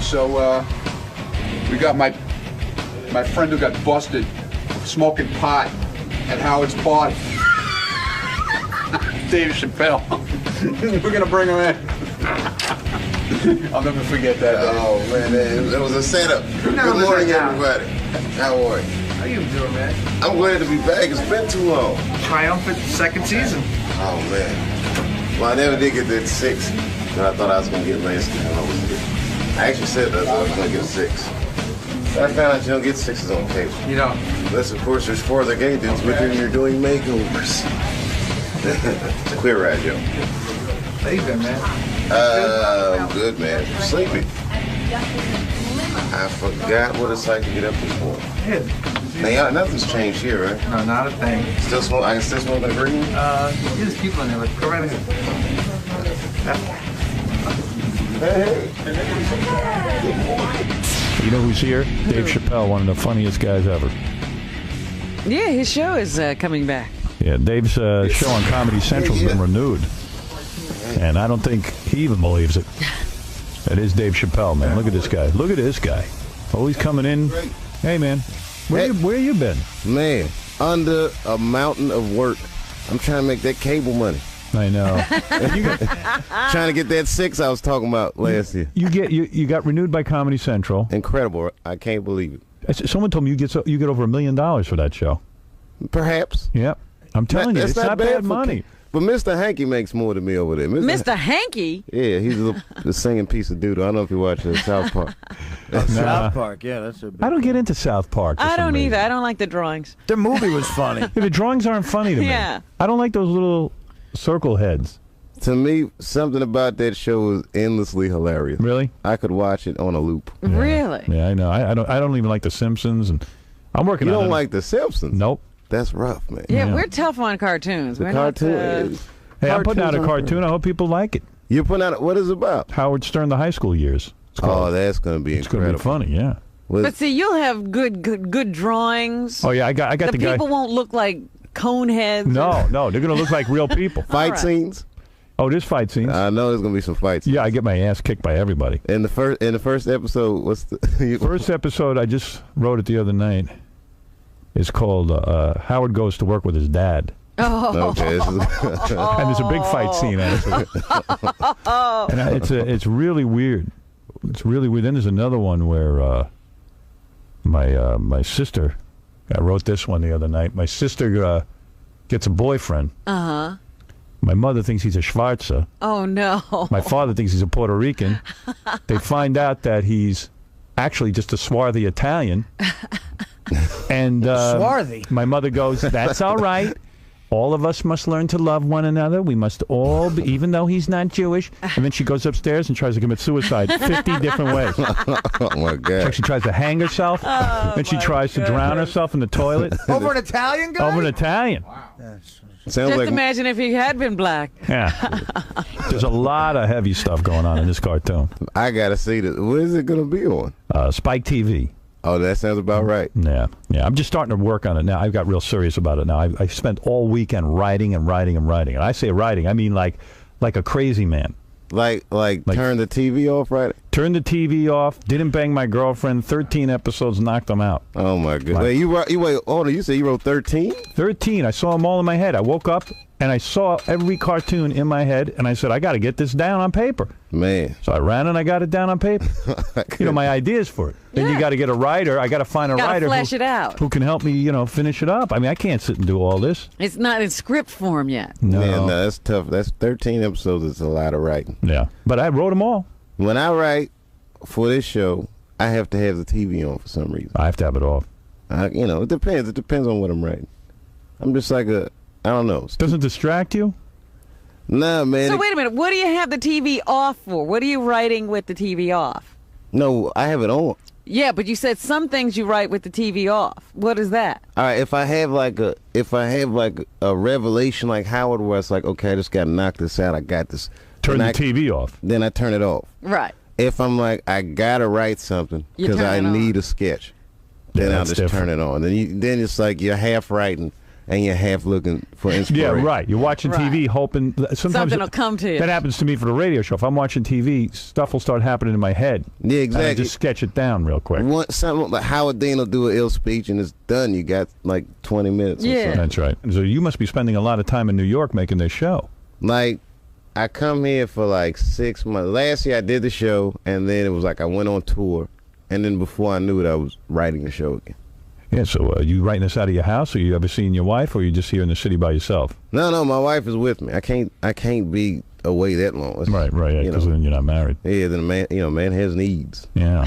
So we got my friend who got busted smoking pot at Howard's party. Dave Chappelle. We're gonna bring him in. I'll never forget that. Oh man, it was a setup. Good morning, everybody. How are you? How you doing, man? I'm glad to be back. It's been too long. Triumphant second season. Oh man. Well, I never did get that 6 that I thought I was gonna get last year when I was here. I actually said that I was gonna get a 6. But I found out you don't get 6s on cable. You know. Unless, of course, there's 4 other gay dudes with you and you're doing makeovers. It's a queer ride, Joe. How you been, man? I'm good, man. Sleepy. I forgot what it's like to get up this morning. Good. Now, nothing's changed here, right? No, not a thing. Still smoke? I can still smoke in the green? There's people in there, but go right ahead. Hey. You know who's here? Dave Chappelle, one of the funniest guys ever. Yeah, his show is coming back. Yeah, Dave's show on Comedy Central's been renewed. And I don't think he even believes it. It is Dave Chappelle, man. Look at this guy. Look at this guy. Always coming in. Hey, man. Where you been? Man, under a mountain of work. I'm trying to make that cable money. I know. Trying to get that 6 I was talking about last year. You got renewed by Comedy Central. Incredible. I can't believe it. Someone told me you get over $1 million for that show. Perhaps. Yep. I'm telling you, it's not bad money. But Mr. Hanky makes more than me over there. Mr. Hanky? Yeah, he's the singing piece of dude. I don't know if you watch South Park. South Park, yeah, that's a big I don't get into South Park. I don't either. I don't like the drawings. The movie was funny. Yeah, the drawings aren't funny to me. Yeah. I don't like those little circle heads. To me, something about that show is endlessly hilarious. Really? I could watch it on a loop. Yeah. Really? Yeah, I know. I don't even like The Simpsons, and I'm working on it. You don't like The Simpsons? Nope. That's rough, man. Yeah, we're tough on cartoons. The we're cartoon not, Hey, I'm putting out a cartoon. I hope people like it. You're putting out what is it about? Howard Stern, the high school years. Oh, that's going to be incredible. It's going to be funny, yeah. But see, you'll have good drawings. Oh yeah, I got the guy. People won't look like cone heads. No, they're going to look like real people. Fight scenes. Oh, there's fight scenes. I know there's going to be some fights. Yeah, I get my ass kicked by everybody. In the first episode, what's the first episode? I just wrote it the other night. It's called Howard Goes to Work with His Dad. Oh. Okay. And there's a big fight scene. And it's really weird. It's really weird. Then there's another one where my sister. I wrote this one the other night. My sister gets a boyfriend. Uh-huh. My mother thinks he's a Schwarzer. Oh, no. My father thinks he's a Puerto Rican. They find out that he's actually just a swarthy Italian. And swarthy. My mother goes, "That's all right. All of us must learn to love one another. We must all be, even though he's not Jewish." And then she goes upstairs and tries to commit suicide 50 different ways. Oh, my God. She tries to hang herself. Then she tries to drown herself in the toilet. Over an Italian guy? Over an Italian. Wow. Sounds Just like imagine if he had been black. Yeah. There's a lot of heavy stuff going on in this cartoon. I got to see this. What is it going to be on? Spike TV. Oh, that sounds about right. Yeah. I'm just starting to work on it now. I've got real serious about it now. I spent all weekend writing. And I say writing, I mean like a crazy man. Like turn the TV off, right? Turn the TV off. Didn't bang my girlfriend. 13 episodes, knocked them out. Oh my God! Wait, hold on. You said you wrote 13? 13. I saw them all in my head. I woke up and I saw every cartoon in my head, and I said, I got to get this down on paper. Man. So I ran and I got it down on paper. My ideas for it. Then you got to get a writer. I got to find a writer who can help me, finish it up. I mean, I can't sit and do all this. It's not in script form yet. No. Man, no, that's tough. That's 13 episodes. It's a lot of writing. Yeah. But I wrote them all. When I write for this show, I have to have the TV on for some reason. I have to have it off. It depends. It depends on what I'm writing. I'm just like I don't know. Doesn't distract you? Nah, man. So wait a minute. What do you have the TV off for? What are you writing with the TV off? No, I have it on. Yeah, but you said some things you write with the TV off. What is that? All right, if I have like a revelation like Howard, where it's like, okay, I just got to knock this out. I got this. Turn the TV off. Then I turn it off. Right. If I'm like, I gotta write something because I need a sketch, then I'll just turn it on. Then it's like you're half writing, and you're half looking for inspiration. Yeah, right. You're watching TV hoping. Sometimes Something will come to you. That happens to me for the radio show. If I'm watching TV, stuff will start happening in my head. Yeah, exactly. And I just sketch it down real quick. Something like Howard Dean will do an ill speech and it's done. You got like 20 minutes. Or something. That's right. So you must be spending a lot of time in New York making this show. Like, I come here for like 6 months. Last year I did the show, and then it was like I went on tour, and then before I knew it, I was writing the show again. Yeah, so you writing this out of your house, or you ever seeing your wife, or you just here in the city by yourself? No, my wife is with me. I can't be away that long. Right, because then you're not married. Yeah, then man has needs. Yeah.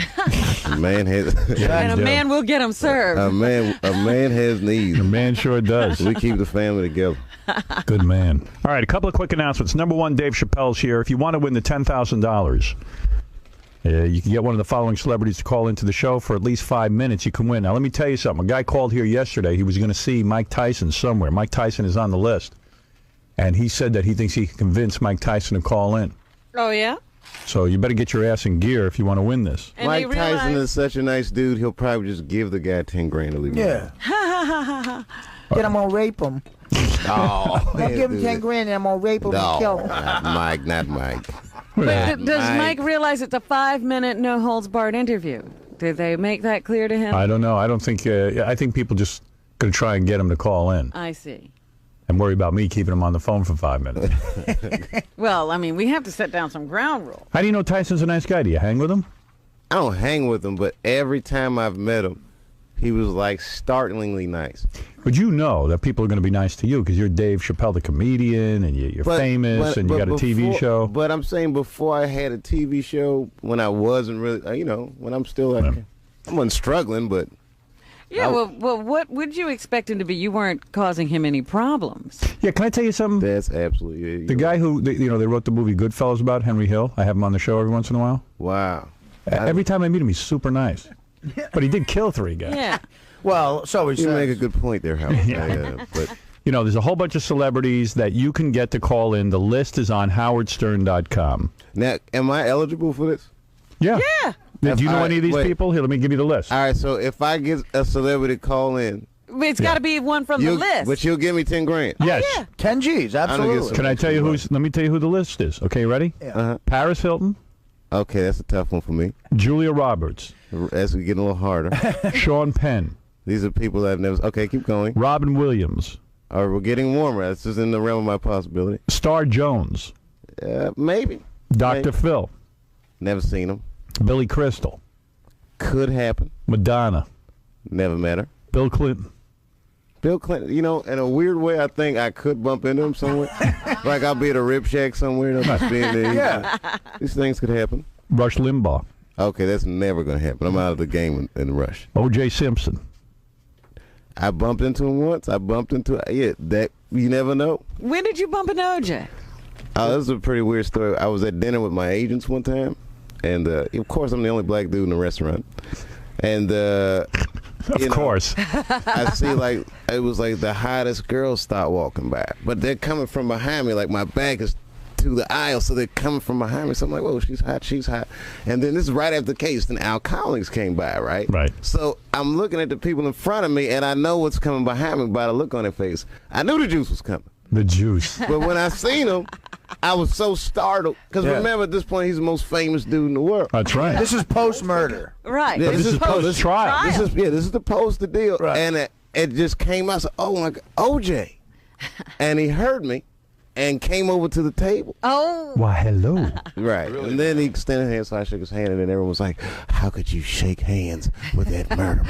A man has. And a man will get them served. A man has needs. A man sure does. We keep the family together. Good man. All right, a couple of quick announcements. Number one, Dave Chappelle's here. If you want to win the $10,000. You can get one of the following celebrities to call into the show for at least 5 minutes. You can win. Now, let me tell you something. A guy called here yesterday. He was going to see Mike Tyson somewhere. Mike Tyson is on the list. And he said that he thinks he can convince Mike Tyson to call in. Oh, yeah? So you better get your ass in gear if you want to win this. And Mike Tyson is such a nice dude. He'll probably just give the guy 10 grand to leave him. Yeah. Then I'm going to rape him. Oh, I'm going to give him 10 grand and I'm going to rape him and kill him. Not Mike. But does Mike realize it's a 5-minute no-holds-barred interview? Did they make that clear to him? I don't know. I don't think. I think people just going to try and get him to call in. I see. And worry about me keeping him on the phone for 5 minutes. Well, I mean, we have to set down some ground rules. How do you know Tyson's a nice guy? Do you hang with him? I don't hang with him, but every time I've met him, he was like startlingly nice. But you know that people are going to be nice to you because you're Dave Chappelle, the comedian, and you're famous, and you got a TV show. But I'm saying before I had a TV show, when I wasn't really, when I'm still like, I wasn't struggling, but. Yeah, well, what would you expect him to be? You weren't causing him any problems. Yeah, can I tell you something? That's absolutely the guy who they wrote the movie Goodfellas about, Henry Hill. I have him on the show every once in a while. Wow. Every time I meet him, he's super nice. But he did kill 3 guys. Yeah. Well, so he You make a good point there, Howard. But there's a whole bunch of celebrities that you can get to call in. The list is on howardstern.com. Now, am I eligible for this? Yeah. Yeah. Do you know any of these people? Here, let me give you the list. All right, so if I get a celebrity to call in, It's got to be one from the list. But you'll give me 10 grand. Yes. Yeah. 10 G's, absolutely. Can I tell you let me tell you who the list is. Okay, ready? Yeah. Paris Hilton. Okay, that's a tough one for me. Julia Roberts. As we get a little harder. Sean Penn. These are people that I've never. Okay, keep going. Robin Williams. All right, we're getting warmer. This is in the realm of my possibility. Star Jones. Maybe. Dr. Phil. Never seen him. Billy Crystal. Could happen. Madonna. Never met her. Bill Clinton. Bill Clinton, in a weird way, I think I could bump into him somewhere. Like I'll be at a rib shack somewhere. And I'll just be in there. Yeah. These things could happen. Rush Limbaugh. Okay, that's never going to happen. I'm out of the game in Rush. O.J. Simpson. I bumped into him once. That you never know. When did you bump into OJ? Oh, this is a pretty weird story. I was at dinner with my agents one time, and of course I'm the only black dude in the restaurant. And of course, I see it was like the hottest girls start walking by, but they're coming from behind me. Like my back is to the aisle, so they're coming from behind me. So I'm like, whoa, she's hot. And then this is right after the case. Then Al Collins came by, right? Right. So I'm looking at the people in front of me, and I know what's coming behind me by the look on their face. I knew the juice was coming. The juice. But when I seen him, I was so startled. Because remember, at this point, he's the most famous dude in the world. That's right. This is post-murder. Right. Yeah, this is post-trial. This is the post the deal. Right. And it just came out. So, oh, my God, OJ. And he heard me and came over to the table. Oh. Why, hello. Right. Really? And then he extended his hand, so I shook his hand, and then everyone was like, how could you shake hands with that murderer?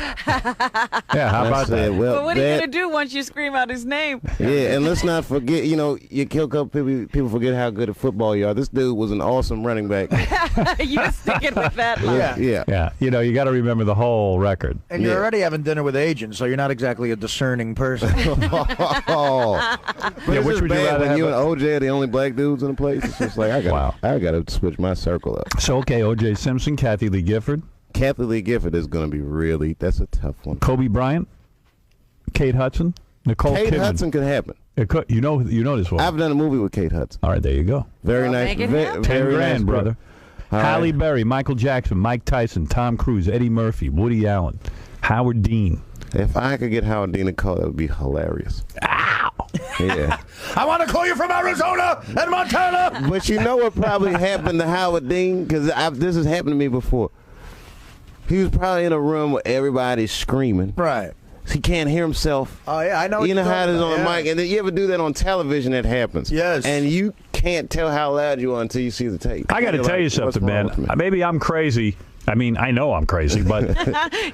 Yeah, how about that? But what are you going to do once you scream out his name? Yeah, and let's not forget, you kill a couple people forget how good at football you are. This dude was an awesome running back. You're sticking with that line. Yeah. You got to remember the whole record. And you're already having dinner with agents, so you're not exactly a discerning person. But which would you rather when have? you and OJ are the only black dudes in the place. It's just like I got to switch my circle up. So, okay, O.J. Simpson, Kathy Lee Gifford. Kathy Lee Gifford is going to be that's a tough one. Kobe Bryant. Kate Hudson. Nicole Kate Kidman. Hudson could happen. It could, you know this one. I've done a movie with Kate Hudson. All right, there you go. Very nice. make it happen. 10 very grand, nice brother. All Halle right. Berry, Michael Jackson, Mike Tyson, Tom Cruise, Eddie Murphy, Woody Allen, Howard Dean, If I could get Howard Dean to call, that would be hilarious. Ow! Yeah. I want to call you from Arizona and Montana. But you know what probably happened to Howard Dean? Because this has happened to me before. He was probably in a room where everybody's screaming. Right. He can't hear himself. Oh, yeah, I know. You know how it is on the yeah. mic. And then you ever do that on television, that happens. Yes. And you can't tell how loud you are until you see the tape. I got to tell you something, man. Maybe I'm crazy. I mean, I know I'm crazy, but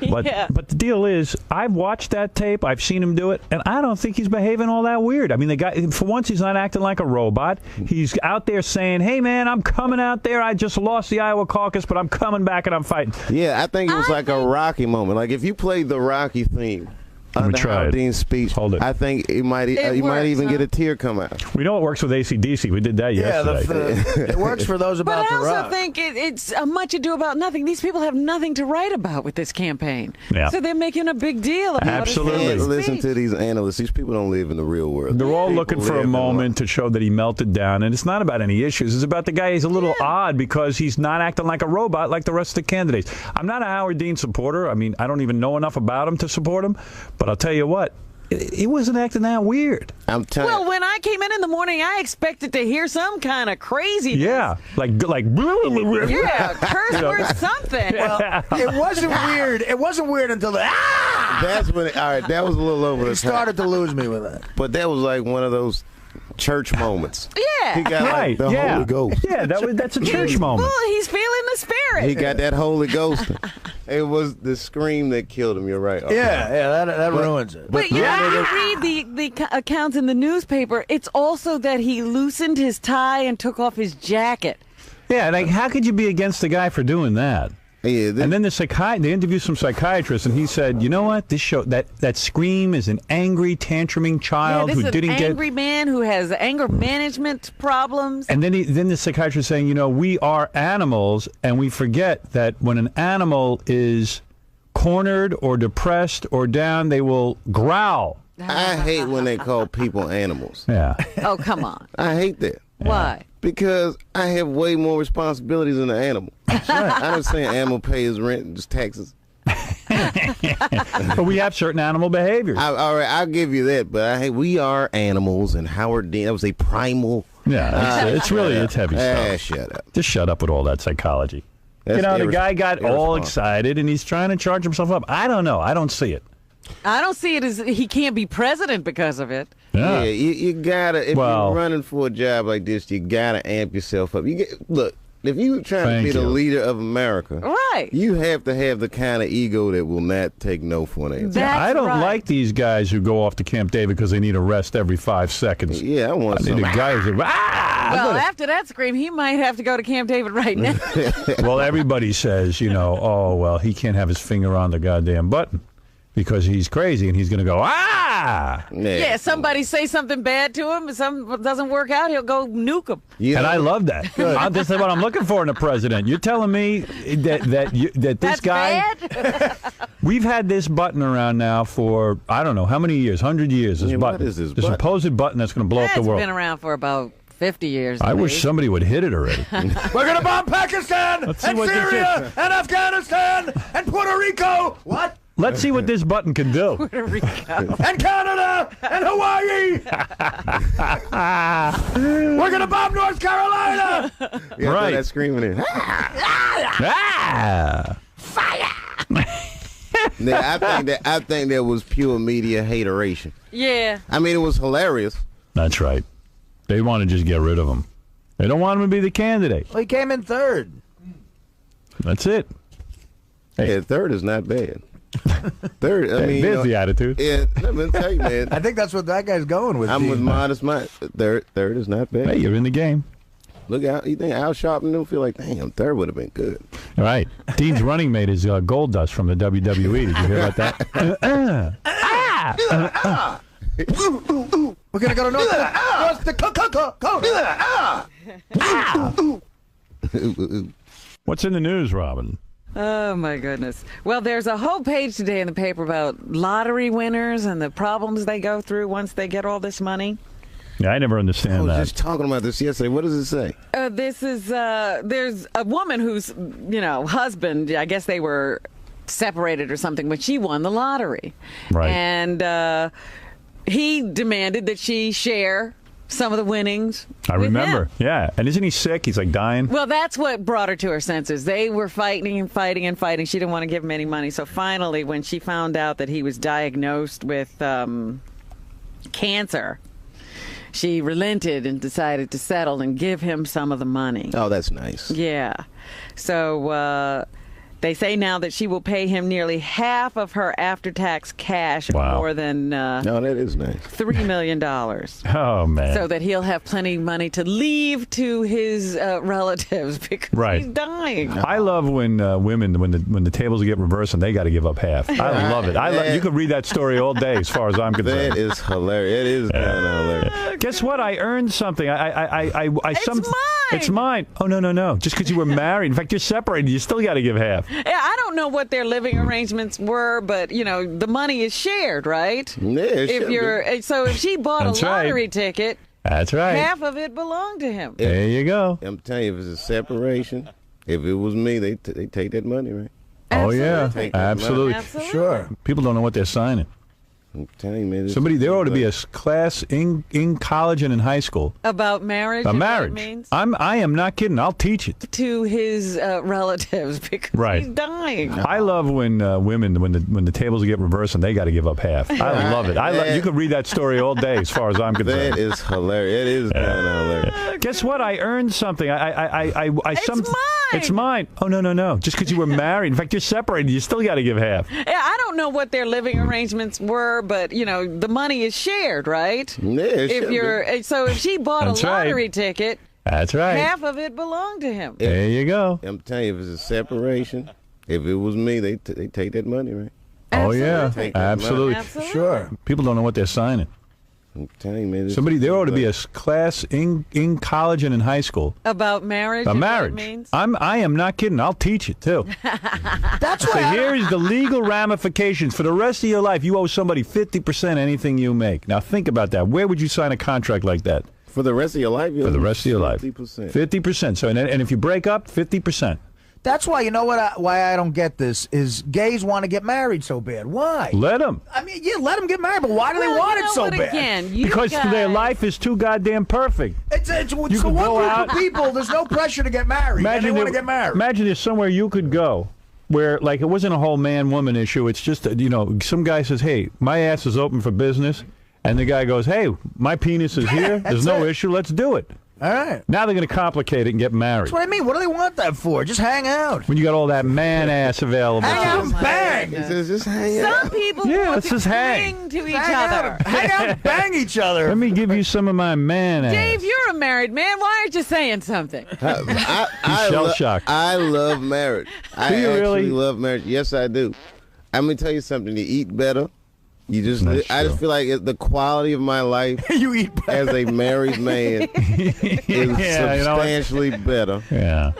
but the deal is, I've watched that tape. I've seen him do it, and I don't think he's behaving all that weird. I mean, the guy, for once, he's not acting like a robot. He's out there saying, "Hey, man, I'm coming out there. I just lost the Iowa caucus, but I'm coming back and I'm fighting." Yeah, I think it was like a Rocky moment. Like if you played the Rocky theme under Howard Dean's speech, Hold it. I think you might even get a tear come out. We know it works with AC/DC. We did that yesterday. It works for those about But to I rock. also think it's a much ado about nothing. These people have nothing to write about with this campaign. Yeah. So they're making a big deal about Absolutely. it. Listen to these analysts. These people don't live in the real world. They're all People looking for live a in moment to show that he melted down, and it's not about any issues. It's about the guy. He's a little odd because he's not acting like a robot like the rest of the candidates. I'm not a Howard Dean supporter. I mean, I don't even know enough about him to support him, but I'll tell you what, he wasn't acting that weird. I'm telling Well, when I came in the morning, I expected to hear some kind of craziness. Yeah, like Yeah, curse word something. Well, it wasn't weird. It wasn't weird until the That's when. All right, that was a little over the He top. started to lose me with that. But that was like one of those church moments. Yeah. He got like the Holy Ghost. Yeah, that's a church moment. Well, he's feeling the spirit. He got that Holy Ghost. It was the scream that killed him. You're right. Yeah, that ruins it. But you read the accounts in the newspaper, it's also that he loosened his tie and took off his jacket. Yeah, like how could you be against the guy for doing that? Yeah, And then they interviewed some psychiatrist, and he said, "You know what? This show that scream is an angry, tantruming child this who is didn't an get." angry man who has anger management problems. And then the psychiatrist saying, "You know, we are animals, and we forget that when an animal is cornered or depressed or down, they will growl." I hate when they call people animals. Yeah. Oh, come on. I hate that. Why? Because I have way more responsibilities than an animal. I don't say an animal pays his rent and just taxes. But we have certain animal behaviors. All right, I'll give you that. But we are animals, and Howard Dean, that was a primal. Yeah, it's heavy stuff. Shut up. Just shut up with all that psychology. That's the guy got all irresponsible. excited, and he's trying to charge himself up. I don't know. I don't see it. I don't see it as he can't be president because of it. Yeah, you gotta. If Well- you're running for a job like this, you gotta amp yourself up. Look. If you're trying to be the leader of America, Right. you have to have the kind of ego that will not take no for an answer. That's I don't right. like these guys who go off to Camp David because they need a rest every 5 seconds. Yeah, I want I need some. a guy who's Well, after that scream, he might have to go to Camp David right now. Well, everybody says, oh, well, he can't have his finger on the goddamn button because he's crazy and he's going to go, Yeah, somebody say something bad to him, if something doesn't work out, he'll go nuke him. You And know, I love that. This is what I'm looking for in a president. You're telling me that this That's guy... bad? We've had this button around now for, I don't know, how many years? 100 years, this Yeah, button. what is this This button? supposed button that's going to blow up the It's world. been around for about 50 years. I wish maybe. somebody would hit it already. We're going to bomb Pakistan and see what this Syria and Afghanistan and Puerto Rico. What? Let's see what this button can do. Puerto Rico. And Canada and Hawaii. We're going to bomb North Carolina. yeah, Right. that screaming in. Ah! Now, I think that was pure media hateration. Yeah. I mean, it was hilarious. That's right. They want to just get rid of him. They don't want him to be the candidate. Well, he came in third. That's it. Hey. Yeah, third is not bad. Third, I mean, There's the attitude. Yeah, let me tell you, man. I think that's what that guy's going with. I'm with Dean. modest mind. Third is not bad. Hey, you're in the game. Look out! You think Al Sharpton don't feel like, damn, third would have been good. All right. Dean's running mate is Gold Dust from the WWE. Did you hear about that? We're gonna go to North. What's in the news, Robin? Oh, my goodness. Well, there's a whole page today in the paper about lottery winners and the problems they go through once they get all this money. Yeah, I never I understand was that. just talking about this yesterday. What does it say? This is, there's a woman whose, husband, I guess they were separated or something when she won the lottery. Right. And he demanded that she share some of the winnings. I with remember. him. Yeah. And isn't he sick? He's like dying. Well, that's what brought her to her senses. They were fighting and fighting and fighting. She didn't want to give him any money. So finally, when she found out that he was diagnosed with cancer, she relented and decided to settle and give him some of the money. Oh, that's nice. Yeah. So they say now that she will pay him nearly half of her after-tax cash, Wow. more than No, that is nice. $3 million. Oh, man. So that he'll have plenty of money to leave to his relatives because Right. he's dying. I love when women, when the tables get reversed and they got to give up half. I love it. You could read that story all day, as far as I'm concerned. That is hilarious. It is kind of hilarious. Guess what? I earned something. It's mine. It's mine. Oh, no. Just because you were married. In fact, you're separated. You still got to give half. Yeah, I don't know what their living arrangements were, but the money is shared, right? Yeah, it should be. So if she bought That's a right. lottery ticket, That's right. half of it belonged to him. There you go. I'm telling you, if it's a separation, if it was me, they take that money, right? Oh, yeah. Take that Absolutely. Absolutely. Sure. People don't know what they're signing. I'm telling you, man. There ought to be a class in college and in high school. About marriage. A and what marriage. it means I am not kidding. I'll teach it. to his relatives because Right. he's dying. I love when women, when the tables get reversed and they got to give up half. I love it. You could read that story all day, as far as I'm concerned. That is hilarious. It is kind of hilarious. Guess what? I earned something. It's mine. It's mine. Oh, no. Just because you were married. In fact, you're separated. You still got to give half. Yeah, I don't know what their living arrangements were, but the money is shared, right? Yeah, it should be. So if she bought That's a right. lottery ticket, That's right. half of it belonged to him. There you go. I'm telling you, if it's a separation, if it was me, they take that money, right? Oh, yeah. Take that Absolutely. Absolutely. Sure. People don't know what they're signing. I'm telling you, man. There ought to be a class in college and in high school. About marriage. A and what marriage. it means. I am not kidding. I'll teach it too. That's So why here is the legal ramifications. For the rest of your life, you owe somebody 50% anything you make. Now think about that. Where would you sign a contract like that? For the rest of your life? For the rest of your life. 50%. 50%. So and if you break up, 50%. That's why, why I don't get this is gays want to get married so bad. Why? Let them. I mean, yeah, let them get married, but why do they Well, want you it know so what, bad? Again, you Because guys, their life is too goddamn perfect. It's You the could one go group out- of people. There's no pressure to get married, and they want to get married. Imagine there's somewhere you could go where, like, it wasn't a whole man-woman issue. It's just, some guy says, hey, my ass is open for business. And the guy goes, hey, my penis is here. There's no issue. Let's do it. All right. Now they're going to complicate it and get married. That's what I mean. What do they want that for? Just hang out. When you got all that man ass available. Hang to out them. and bang. He says, just hang out. Some people Yeah, want let's to just hang. cling to each Hang other. out. Hang out and bang each other. Let me give you some of my man ass. Dave, you're a married man. Why aren't you saying something? I shell-shocked. I love marriage. I Do you actually really? love marriage. Yes, I do. I'm gonna tell you something. You eat better. I just true. feel like the quality of my life You eat as a married man is Yeah, you know what? substantially better Yeah.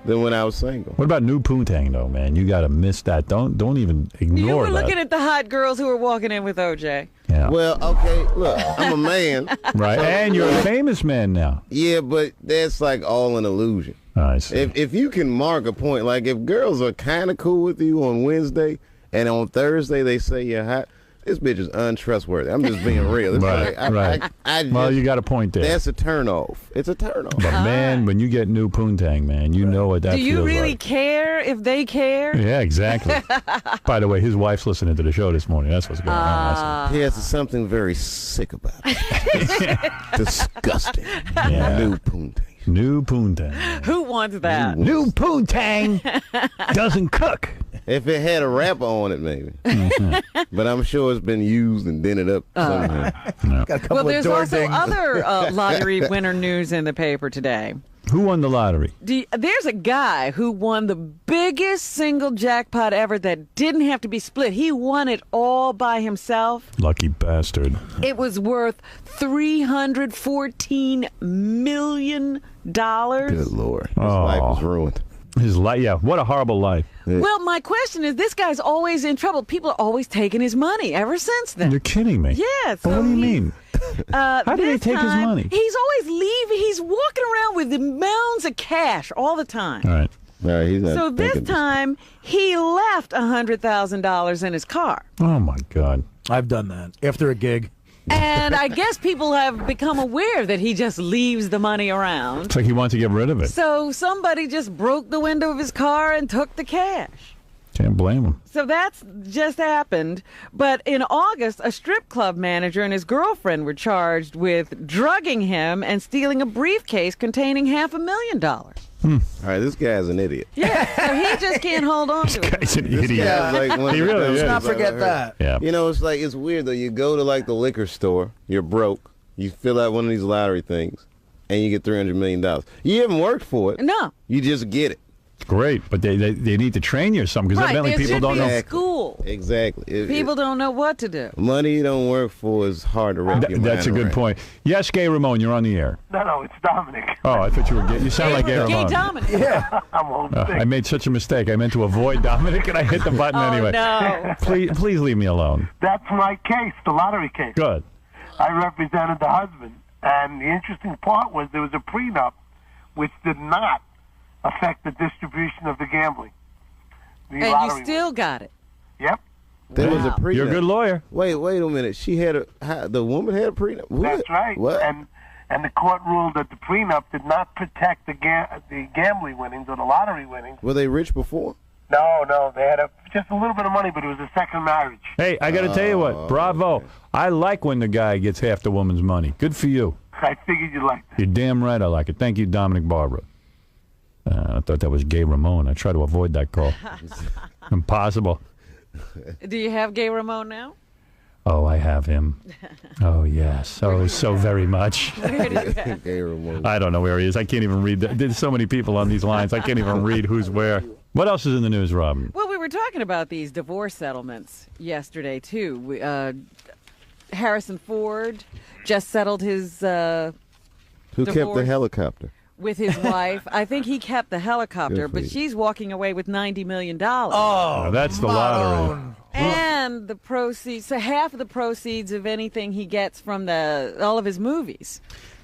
than when I was single. What about new poontang though, man? You got to miss that. Don't even ignore You were that. looking at the hot girls who were walking in with OJ. Yeah. Well, okay, look, I'm a man. Right. And you're a famous man now. Yeah, but that's like all an illusion. I see. If you can mark a point, like if girls are kind of cool with you on Wednesday and on Thursday they say you're hot, this bitch is untrustworthy. I'm just being real. It's Right, like, right. I just, Well, you got a point there. that's a turnoff. It's a turnoff. But man, when you get new poontang, man, you know what that Do you feels really like. care if they care? Yeah, exactly. By the way, his wife's listening to the show this morning. That's what's going on. Yes, there's something very sick about it. Disgusting. Yeah. New poontang. New poontang. Who wants that? New poontang doesn't cook. If it had a wrapper on it, maybe. But I'm sure it's been used and dented up somehow. Got a couple Well, of there's door also dings. other lottery winner news in the paper today. Who won the lottery? There's a guy who won the biggest single jackpot ever that didn't have to be split. He won it all by himself. Lucky bastard. It was worth $314 million. Good Lord. His Oh. life was ruined. His life, yeah, what a horrible life. Well, my question is, this guy's always in trouble. People are always taking his money ever since then. You're kidding me. Yeah. But what do you mean? How do they take his money? He's always leaving. He's walking around with the mounds of cash all the time. All right. No, he's not. So this time, he left $100,000 in his car. Oh, my God. I've done that after a gig. And I guess people have become aware that he just leaves the money around. It's like he wants to get rid of it. So somebody just broke the window of his car and took the cash. Can't blame him. So that's just happened. But in August, a strip club manager and his girlfriend were charged with drugging him and stealing a briefcase containing $500,000. All right, this guy's an idiot. Yeah, so he just can't hold on to it. Guy's an This idiot. guy's like one of He the really dumbest is. Let's not I've forget ever that. heard. Yeah. You know, it's weird though. You go to like the liquor store, you're broke, you fill out one of these lottery things, and you get $300 million. You haven't worked for it. No. You just get it. Great, but they need to train you or something because Right, evidently there people should don't be know. a school. Exactly. People don't know what to do. Money you don't work for is hard to wrap your mind That's a good around. point. Yes, Gay Ramon, you're on the air. No, it's Dominic. Oh, I thought you were gay. You sound like Gay Gay Ramon. Dominic. I'm homesick. I made such a mistake. I meant to avoid Dominic, and I hit the button Oh, anyway. no. Please leave me alone. That's my case, the lottery case. Good. I represented the husband, and the interesting part was there was a prenup which did not affect the distribution of the gambling. The And you lottery still got it. Yep, There was a Wow. prenup. You're a good lawyer. Wait a minute. She had the woman had a prenup. What? that's right. What? And the court ruled that the prenup did not protect the gambling winnings or the lottery winnings. Were they rich before? No, they had just a little bit of money, but it was a second marriage. Hey, I got to tell you what. Bravo. I like when the guy gets half the woman's money. Good for you. I figured you'd like that. You're damn right I like it. Thank you, Dominic Barbara. I thought that was Gay Ramon. I try to avoid that call. Impossible. Do you have Gay Ramon now? Oh, I have him. Oh, yes. Oh, so very much. Where do you have? Gay Ramon. I don't know where he is. I can't even read. There's so many people on these lines. I can't even read who's where. What else is in the news, Robin? Well, we were talking about these divorce settlements yesterday, too. Harrison Ford just settled his Who kept the divorce. helicopter? With his wife. I think he kept the helicopter, Good for but you. she's walking away with $90 million. Oh, that's the lottery. And the proceeds, so half of the proceeds of anything he gets from all of his movies.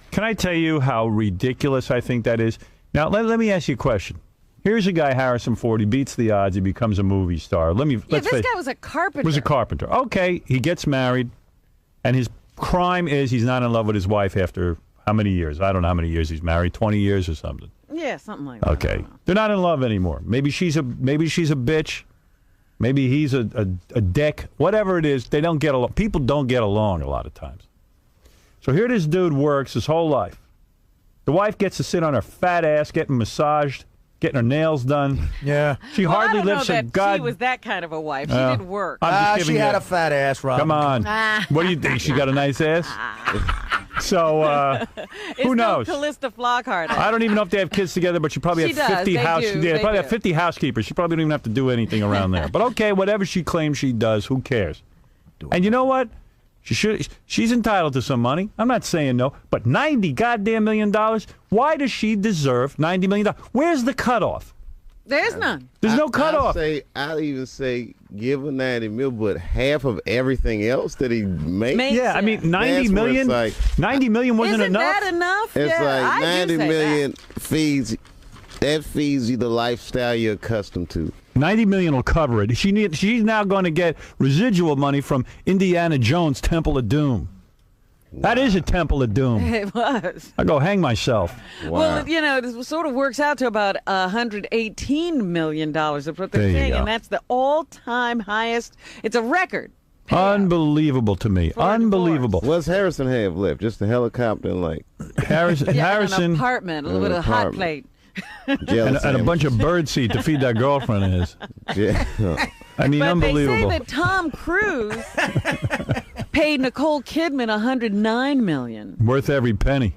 Can I tell you how ridiculous I think that is? Now, let me ask you a question. Here's a guy, Harrison Ford. He beats the odds. He becomes a movie star. Yeah, this guy was a carpenter. Was a carpenter. Okay, he gets married, and his crime is he's not in love with his wife after how many years? I don't know how many years he's married. 20 years or something. Yeah, something like that. Okay, they're not in love anymore. Maybe she's a bitch. Maybe he's a dick. Whatever it is, they don't get along. People don't get along a lot of times. So here this dude works his whole life. The wife gets to sit on her fat ass, getting massaged, getting her nails done. Yeah. She Well, hardly I don't lifts know a that god. she was that kind of a wife. She did work. I'm just She giving had you- a fat ass, Rob. Come on. What do you think? She got a nice ass? So, It's who knows? No Callista Flockhart. I don't even know if they have kids together, but she probably She have does. 50 They house. do. Yeah, They probably do. have 50 housekeepers. She probably don't even have to do anything around there. But okay, whatever she claims she does, who cares? And you know what? She's entitled to some money. I'm not saying no, but $90 goddamn million. Why does she deserve $90 million? Where's the cutoff? There's none. There's no cutoff. I'd even say give her 90 mil, but half of everything else that he makes. Yeah, I mean, That's 90 where million. it's like- 90 million wasn't Isn't enough. that enough? It's Yeah, like I do 90 say million that. feeds. That feeds you the lifestyle you're accustomed to. 90 million will cover it. She's now going to get residual money from Indiana Jones' Temple of Doom. That is a Temple of Doom. It was. I go hang myself. Wow. Well, you know, it sort of works out to about $118 million of what they're There you saying, go. and that's the all-time highest. It's a record. Unbelievable to me. For a Unbelievable. What's Harrison have left? Just a helicopter and like Harrison, Yeah, Harrison an apartment, a little bit of hot apartment. plate. jelly and a bunch of bird seed to feed that girlfriend is. Yeah. I mean, But unbelievable. they say that Tom Cruise paid Nicole Kidman $109 million. Worth every penny.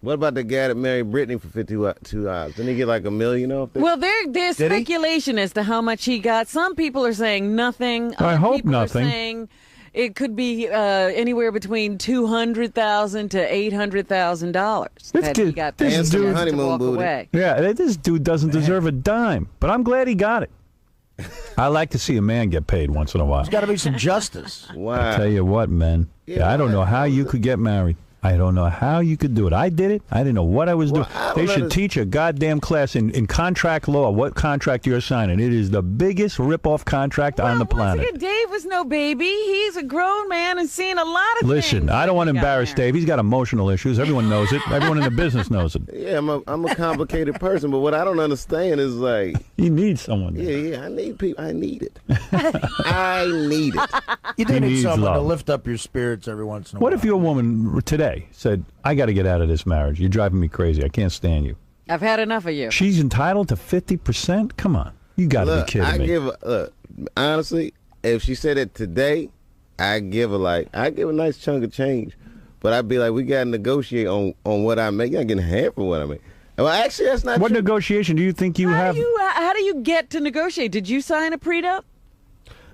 What about the guy that married Britney for 52 hours? Didn't he get like $1 million off that? Well, there's Did he? speculation as to how much he got. Some people are saying nothing. I Other hope people nothing. Are saying it could be anywhere between $200,000 to $800,000 that he got this paid dude- to honeymoon walk booty. away. Yeah, this dude doesn't deserve a dime, but I'm glad he got it. I like to see a man get paid once in a while. There's got to be some justice. Wow. I tell you what, man. Yeah, I don't know how you could get married. I don't know how you could do it. I did it. I didn't know what I was doing. They should teach a goddamn class in contract law what contract you're signing. It is the biggest rip-off contract on the planet. Once again, Dave was no baby. He's a grown man and seen a lot of things. Listen, I don't want to embarrass Dave. He's got emotional issues. Everyone knows it. Everyone in the business knows it. Yeah, I'm a complicated person, but what I don't understand is like he needs someone. Yeah, I need people. I need it. I need it. You do need someone to love. lift up your spirits every once in a while. What if your woman today said, "I got to get out of this marriage. You're driving me crazy. I can't stand you." I've had enough of you. She's entitled to 50%? Come on. You got to be kidding me. Honestly, if she said it today, I give a nice chunk of change. But I'd be like, we got to negotiate on what I make. You're not getting half of what I make. Well, actually, that's not What true. negotiation do you think you have? How do you get to negotiate? Did you sign a prenup?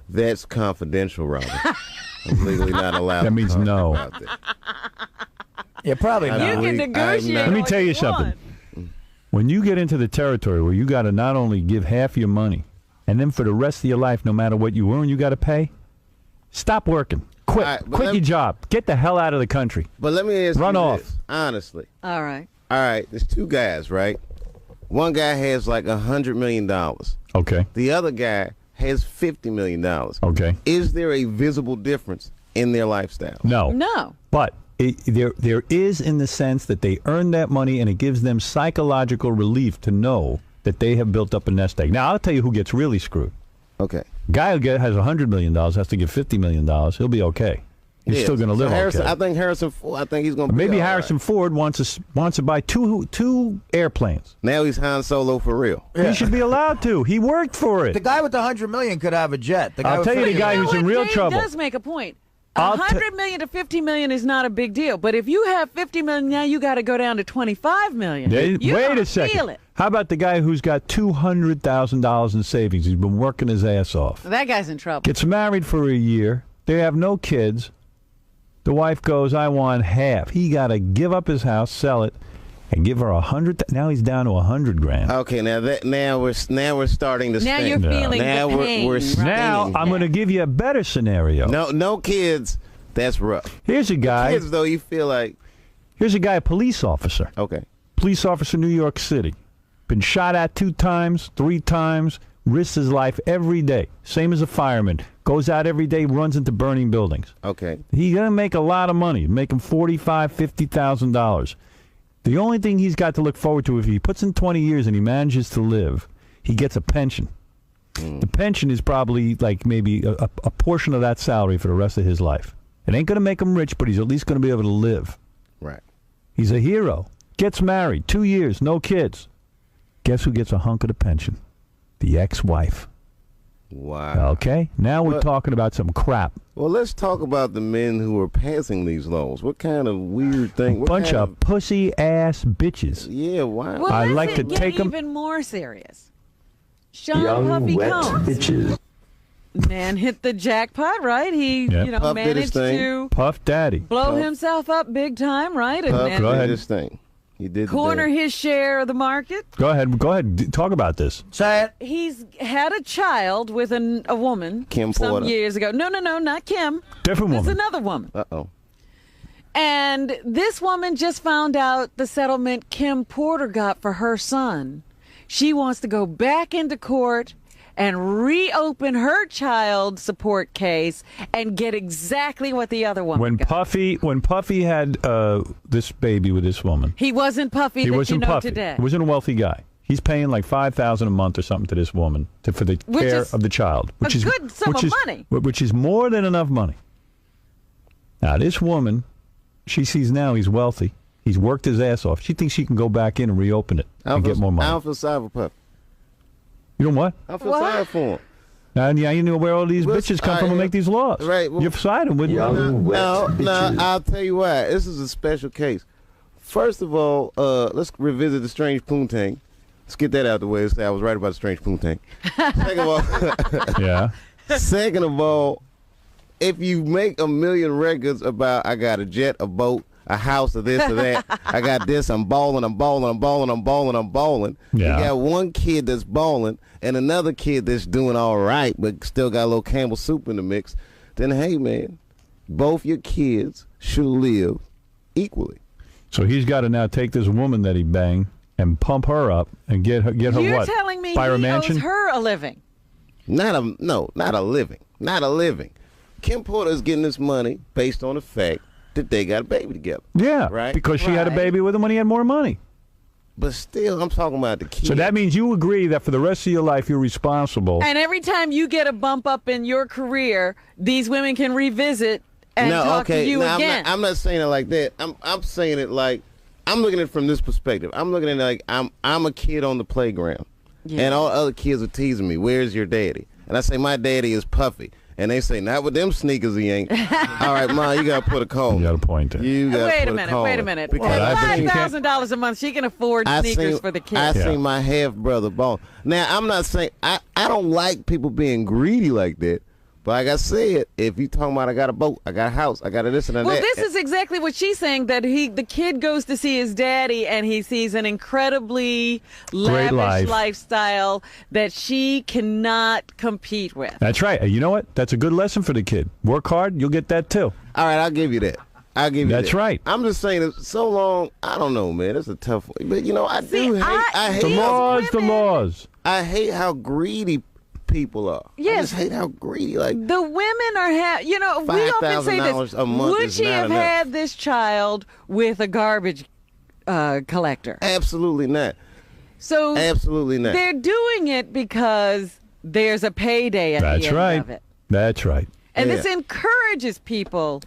That's confidential, Robin. I'm legally not allowed That means to talk no. about that. Yeah, probably I'm not. You can I'm negotiate. not- Let me all tell you something. want. When you get into the territory where you got to not only give half your money, and then for the rest of your life, no matter what you earn, you got to pay, stop working. Quit. All right, but Quit your job. Get the hell out of the country. But let me ask Run you off. this, honestly. All right. All right, there's two guys, right? One guy has like $100 million. Okay. The other guy has $50 million. Okay. Is there a visible difference in their lifestyle? No. No. But there is in the sense that they earn that money and it gives them psychological relief to know that they have built up a nest egg. Now, I'll tell you who gets really screwed. Okay. Guy who has $100 million has to give $50 million. He'll be okay. He's still going to live Harrison, okay. I think Harrison Ford, I think he's going to be Maybe all Harrison Ford wants to buy two airplanes. Now he's Han Solo for real. Yeah. He should be allowed to. He worked for The it. guy with the $100 million could have a jet. The guy I'll with tell you the 50 guy million- who's in real Dave trouble. does make a point. I'll $100 million to $50 million is not a big deal. But if you have $50 million, now you got to go down to $25 million. You Wait don't a second. Feel it. How about the guy who's got $200,000 in savings? He's been working his ass off. That guy's in trouble. Gets married for a year. They have no kids. The wife goes, I want half. He got to give up his house, sell it, and give her $100. Now he's down to $100,000. Okay, now we're starting to Now sting. you're feeling Now the we're pain. right? Now I'm going to give you a better scenario. No kids. That's rough. Here's a guy. Kids though, you feel like A police officer. okay. Police officer, New York City. Been shot at 2 times, 3 times. Risks his life every day. Same as a fireman. Goes out every day, runs into burning buildings. Okay. He's going to make a lot of money. Make him $45,000, $50,000. The only thing he's got to look forward to, if he puts in 20 years and he manages to live, he gets a pension. The pension is probably like maybe a portion of that salary for the rest of his life. It ain't going to make him rich, but he's at least going to be able to live. Right. He's a hero. Gets married, 2 years, no kids. Guess who gets a hunk of the pension? The ex-wife. Wow. Okay? Now we're talking about some crap. Well, let's talk about the men who are passing these laws. What kind of weird thing? What Bunch kind of pussy-ass bitches. Yeah, wow. Well, I let's like to get take 'em- even more serious. Sean Puffy Combs. bitches. Man hit the jackpot, right? He, Yep. Puff did his managed thing. to Puff Daddy. blow Puff. himself up big time, right? And, Puff and Go ahead. did his thing. He did the corner thing. his share of the market. Go ahead. Talk about this. Say it. He's had a child with a woman Kim some Porter. years ago. No, not Kim. Different It's woman. another woman. Uh-oh. And this woman just found out the settlement Kim Porter got for her son. She wants to go back into court and reopen her child support case and get exactly what the other woman When got. Puffy had this baby with this woman, He wasn't Puffy he that wasn't you know Puffy. today. He wasn't a wealthy guy. He's paying like $5,000 a month or something to this woman for the Which care is of the child, which a is good sum which of is, money. which is more than enough money. Now this woman, she sees now he's wealthy. He's worked his ass off. She thinks she can go back in and reopen it and get more I money. don't feel sorry for Puff. You know what? I feel What? sorry for him. Now you know where all these Well, bitches come from and make these laws. right, well- You're siding with Young wet No, bitches. I'll tell you why. This is a special case. First of all, let's revisit the strange poontang. Let's get that out of the way. I was right about the strange poontang. Yeah. Second of all, if you make a million records about I got a jet, a boat, a house, or this or that, I got this, I'm balling. Yeah. You got one kid that's balling and another kid that's doing all right, but still got a little Campbell soup in the mix, then hey man, both your kids should live equally. So he's got to now take this woman that he banged and pump her up and get her You're what? telling me Buy her a he mansion? owes her a living. Not a living. Kim Porter is getting this money based on the fact that they got a baby together. Yeah, right. Because she had a Right. baby with him when he had more money. But still, I'm talking about the kid. So that means you agree that for the rest of your life you're responsible. And every time you get a bump up in your career, these women can revisit and talk to you again. I'm not saying it like that. I'm saying it like I'm looking at it from this perspective. I'm looking at it like I'm a kid on the playground, and all other kids are teasing me. Where's your daddy? And I say my daddy is Puffy, and they say not with them sneakers he ain't. All right, Ma, you gotta put a comb. You got a point there. You gotta Wait put a minute. comb. Wait a minute. Because I bet you can't- $5,000 a month, she can afford sneakers for the kids. I seen my half brother ball. Now I'm not saying I don't like people being greedy like that. But like I said, if you talking about I got a boat, I got a house, I got a this and that. Well, this is exactly what she's saying, that the kid goes to see his daddy and he sees an incredibly lavish lifestyle that she cannot compete with. That's right. You know what? That's a good lesson for the kid. Work hard, you'll get that too. All right, I'll give you that. That's right. I'm just saying, it's so long. I don't know, man. It's a tough one. But you know, I hate. The laws, the laws. I hate how greedy people are. Yes. I just hate how greedy. Like the women are, we often say this. $5,000 a month Would is she not have enough. had this child with a garbage collector? Absolutely not. So absolutely not. They're doing it because there's a payday at That's the end right. of it. That's right. And this encourages people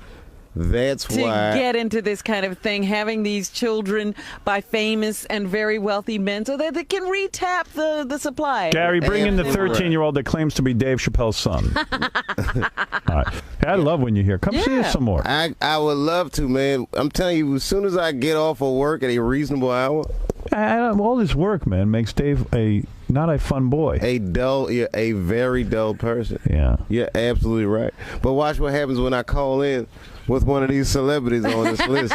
That's to why get into this kind of thing, having these children by famous and very wealthy men so that they can retap the supply. Gary, bring in the 13-year-old that claims to be Dave Chappelle's son. All right. Hey, I love when you're here. Come see us some more. I would love to, man. I'm telling you, as soon as I get off of work at a reasonable hour. All this work, man, makes Dave not a fun boy. You're a very dull person. Yeah. You're absolutely right. But watch what happens when I call in with one of these celebrities on this list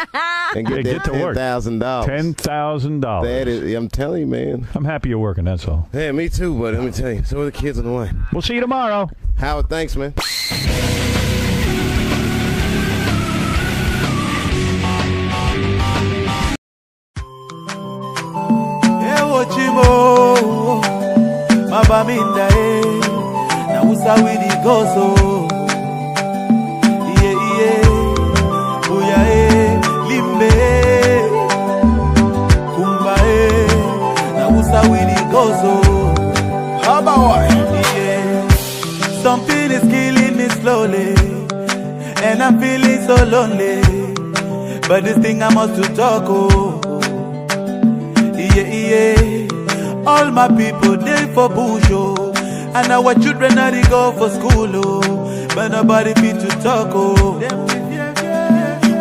and get that $10,000. $10,000. That is, I'm telling you, man. I'm happy you're working, that's all. Hey, me too, buddy. Let me tell you. So are the kids on the way. We'll see you tomorrow. Howard, thanks, man. Chimo, Mabaminda, na usawidi gozo, uya limbe, kumba na usawidi gozo, something is killing me slowly, and I'm feeling so lonely, but this thing I must to talk, all my people, they for bush, and our children are they go for school, but nobody fit to talk,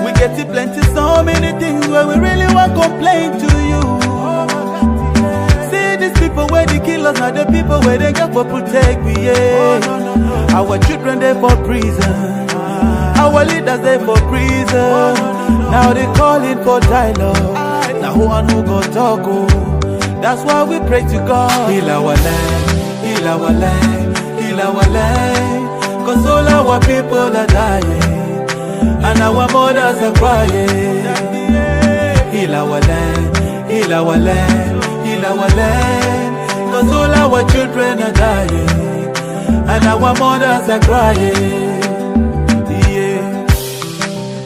We get to plenty, so many things where we really want to complain to you. See these people where they kill us, not the people where they got for protect we, Our children, they for prison. Our leaders, they for prison. Now they calling for dialogue. Now who and who go talk, That's why we pray to God. Heal our land, heal our land, heal our land. Cause all our people are dying, and our mothers are crying. Heal our land, heal our land, heal our land. Cause all our children are dying, and our mothers are crying.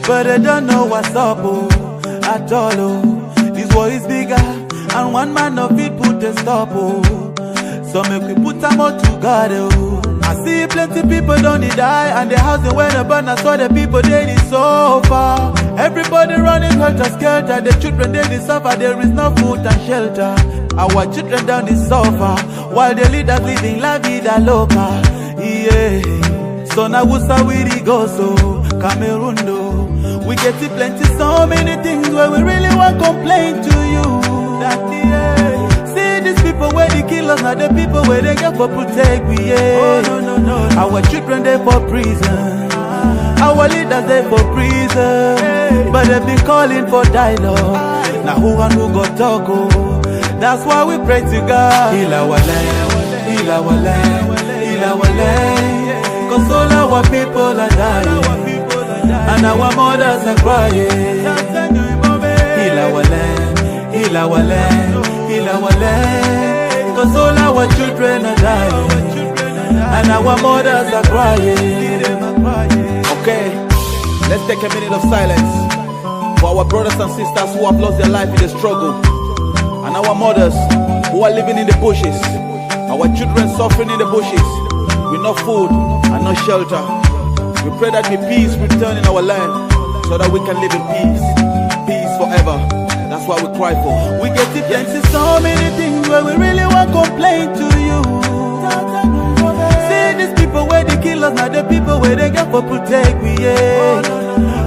But I don't know what's up, at all, This war is bigger, and one man of it put a stop, So make we put them all together, I see plenty people don't die, and the house when they burn, I saw the people they need so far. Everybody running helter-skelter, the children they suffer, there is no food and shelter. Our children down the suffer, while the leaders living la vida loca. So now we go so Cameroon, we get to plenty, so many things where we really want to complain to you. See these people where they kill us, not the people where they get for protect we, Our children they for prison, our leaders they for prison, but they be calling for dialogue. Now who and who go talk, That's why we pray to God. Heal our land, heal our land, heal our land. Cause all our people are dying, and our mothers are crying. Heal our land, heal our land, heal our land. Cause all our children are dying, and our mothers are crying. Okay, let's take a minute of silence for our brothers and sisters who have lost their life in the struggle, and our mothers who are living in the bushes, our children suffering in the bushes with no food and no shelter. We pray that may peace return in our land so that we can live in peace, peace forever. That's what we cry for. We get it plenty, so many things where we really want to complain to you. See these people where they kill us, not the people where they get for protect we, yeah.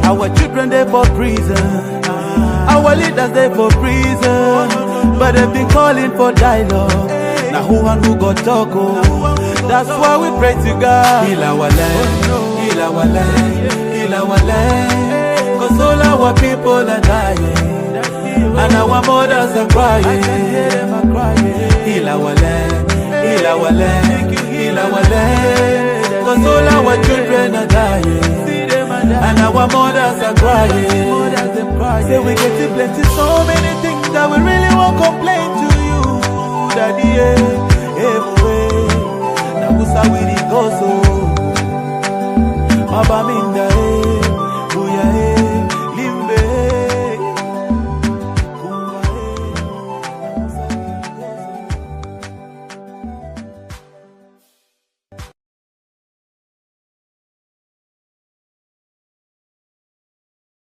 Our children they for prison, our leaders they for prison, but they've been calling for dialogue. Now who and who got talk, oh. That's why we pray to God. Heal our land, heal our land, heal our land. Cause all our people are dying, and our mothers are crying. Heal our land, heal our land, heal our land. Cause all our children are dying, and our mothers are crying. Say we get it plenty, so many things that we really won't complain to you, Daddy. Now who's we